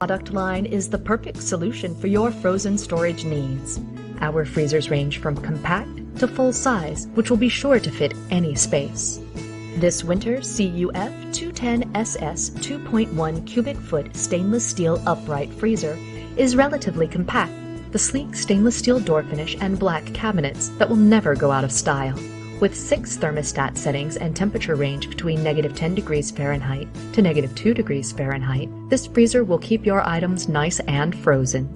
Product line is the perfect solution for your frozen storage needs. Our freezers range from compact to full size, which will be sure to fit any space. This winter, CUF 210SS 2.1 cubic foot stainless steel upright freezer is relatively compact. The sleek stainless steel door finish and black cabinets that will never go out of style. With 6 thermostat settings and temperature range between -10 degrees Fahrenheit to -2 degrees Fahrenheit, this freezer will keep your items nice and frozen.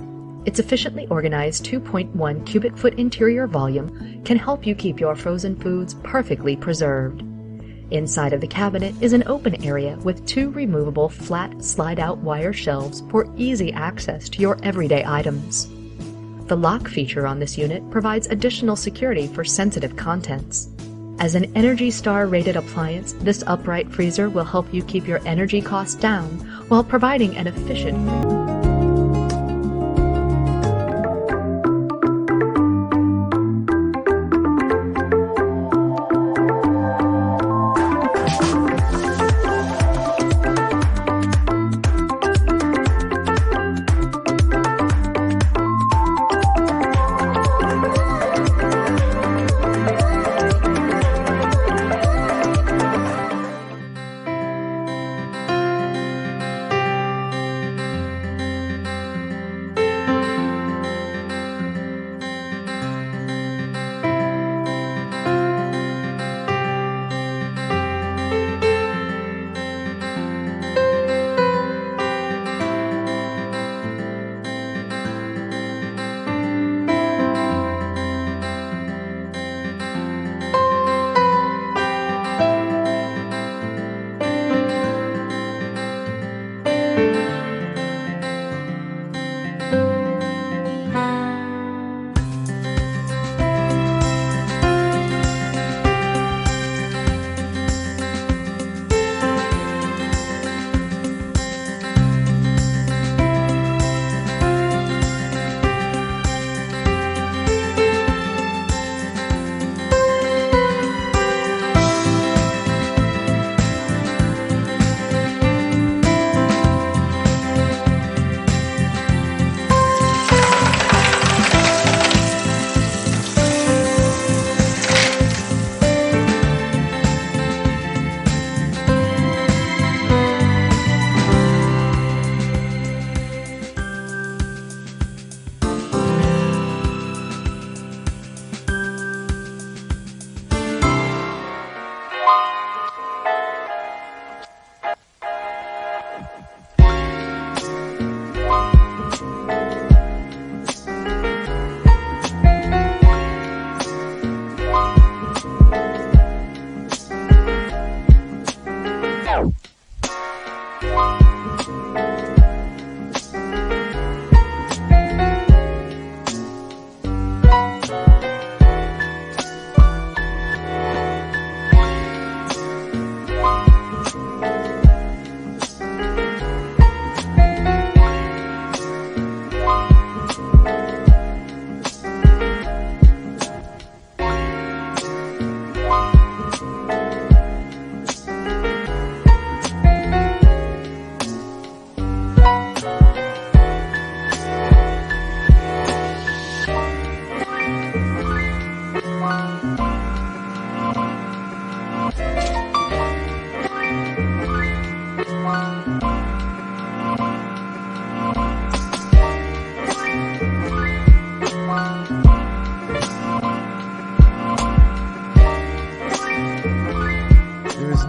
Its efficiently organized 2.1 cubic foot interior volume can help you keep your frozen foods perfectly preserved. Inside of the cabinet is an open area with 2 removable flat slide-out wire shelves for easy access to your everyday items. The lock feature on this unit provides additional security for sensitive contents. As an ENERGY STAR rated appliance, this upright freezer will help you keep your energy costs down while providing an efficient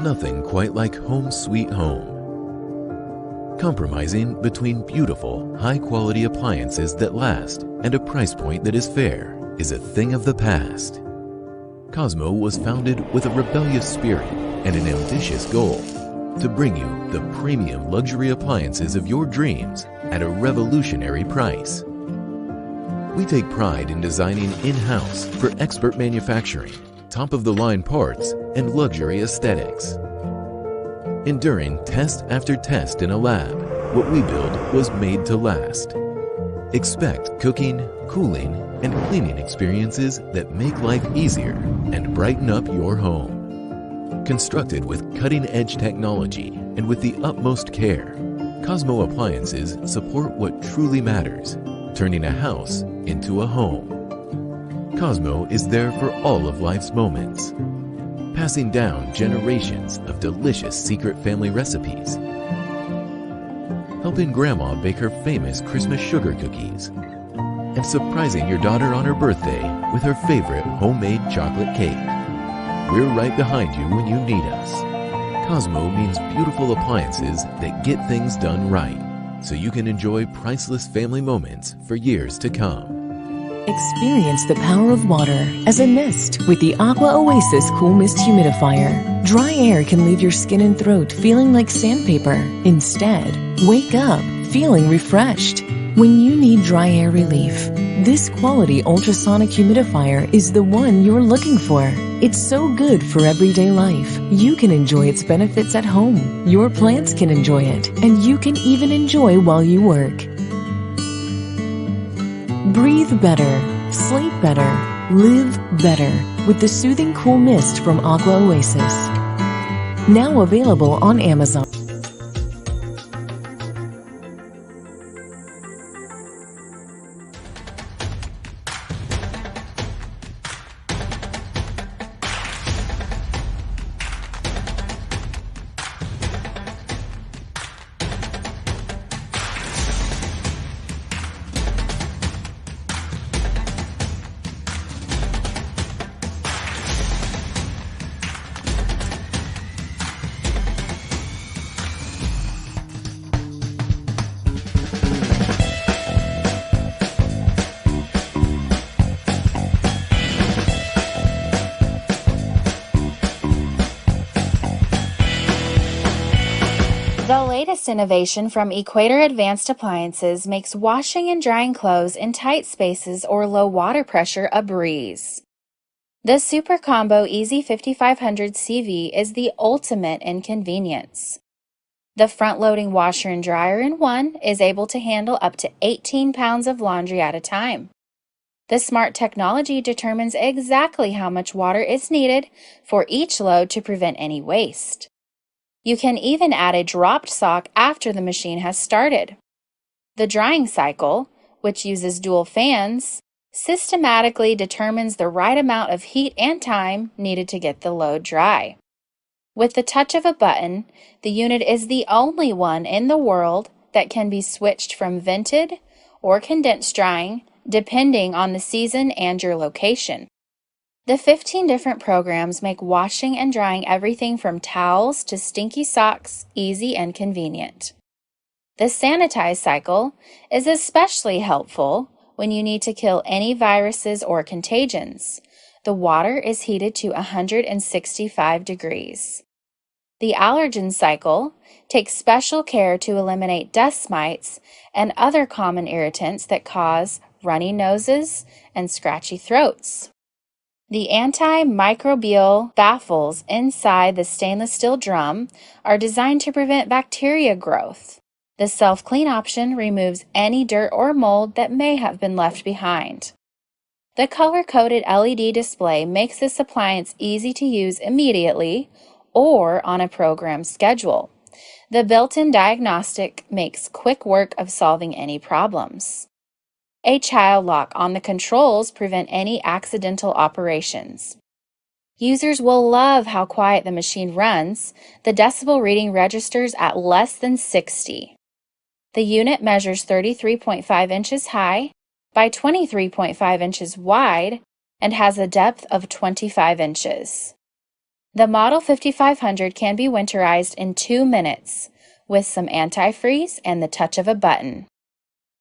nothing quite like home sweet home. Compromising between beautiful, high-quality appliances that last and a price point that is fair is a thing of the past. Cosmo was founded with a rebellious spirit and an ambitious goal to bring you the premium luxury appliances of your dreams at a revolutionary price. We take pride in designing in-house for expert manufacturing, top-of-the-line parts, and luxury aesthetics. Enduring test after test in a lab, what we build was made to last. Expect cooking, cooling, and cleaning experiences that make life easier and brighten up your home. Constructed with cutting-edge technology and with the utmost care, Cosmo appliances support what truly matters, turning a house into a home. Cosmo is there for all of life's moments, passing down generations of delicious secret family recipes, helping Grandma bake her famous Christmas sugar cookies, and surprising your daughter on her birthday with her favorite homemade chocolate cake. We're right behind you when you need us. Cosmo means beautiful appliances that get things done right, so you can enjoy priceless family moments for years to come. Experience the power of water as a mist with the Aqua Oasis Cool Mist Humidifier. Dry air can leave your skin and throat feeling like sandpaper. Instead, wake up feeling refreshed. When you need dry air relief, this quality ultrasonic humidifier is the one you're looking for. It's so good for everyday life. You can enjoy its benefits at home. Your plants can enjoy it, and you can even enjoy while you work. Breathe better, sleep better, live better with the soothing cool mist from Aqua Oasis. Now available on Amazon. The latest innovation from Equator Advanced Appliances makes washing and drying clothes in tight spaces or low water pressure a breeze. The Super Combo Easy 5500 CV is the ultimate in convenience. The front-loading washer and dryer in one is able to handle up to 18 pounds of laundry at a time. The smart technology determines exactly how much water is needed for each load to prevent any waste. You can even add a dropped sock after the machine has started. The drying cycle, which uses dual fans, systematically determines the right amount of heat and time needed to get the load dry. With the touch of a button, the unit is the only one in the world that can be switched from vented or condensed drying, depending on the season and your location. The 15 different programs make washing and drying everything from towels to stinky socks easy and convenient. The sanitize cycle is especially helpful when you need to kill any viruses or contagions. The water is heated to 165 degrees. The allergen cycle takes special care to eliminate dust mites and other common irritants that cause runny noses and scratchy throats. The antimicrobial baffles inside the stainless steel drum are designed to prevent bacteria growth. The self-clean option removes any dirt or mold that may have been left behind. The color-coded LED display makes this appliance easy to use immediately or on a programmed schedule. The built-in diagnostic makes quick work of solving any problems. A child lock on the controls prevent any accidental operations. Users will love how quiet the machine runs. The decibel reading registers at less than 60. The unit measures 33.5 inches high by 23.5 inches wide and has a depth of 25 inches. The Model 5500 can be winterized in 2 minutes with some antifreeze and the touch of a button.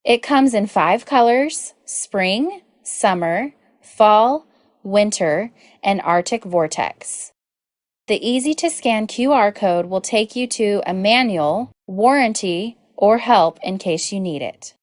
It comes in 5 colors: spring, summer, fall, winter, and Arctic Vortex. The easy-to-scan QR code will take you to a manual, warranty, or help in case you need it.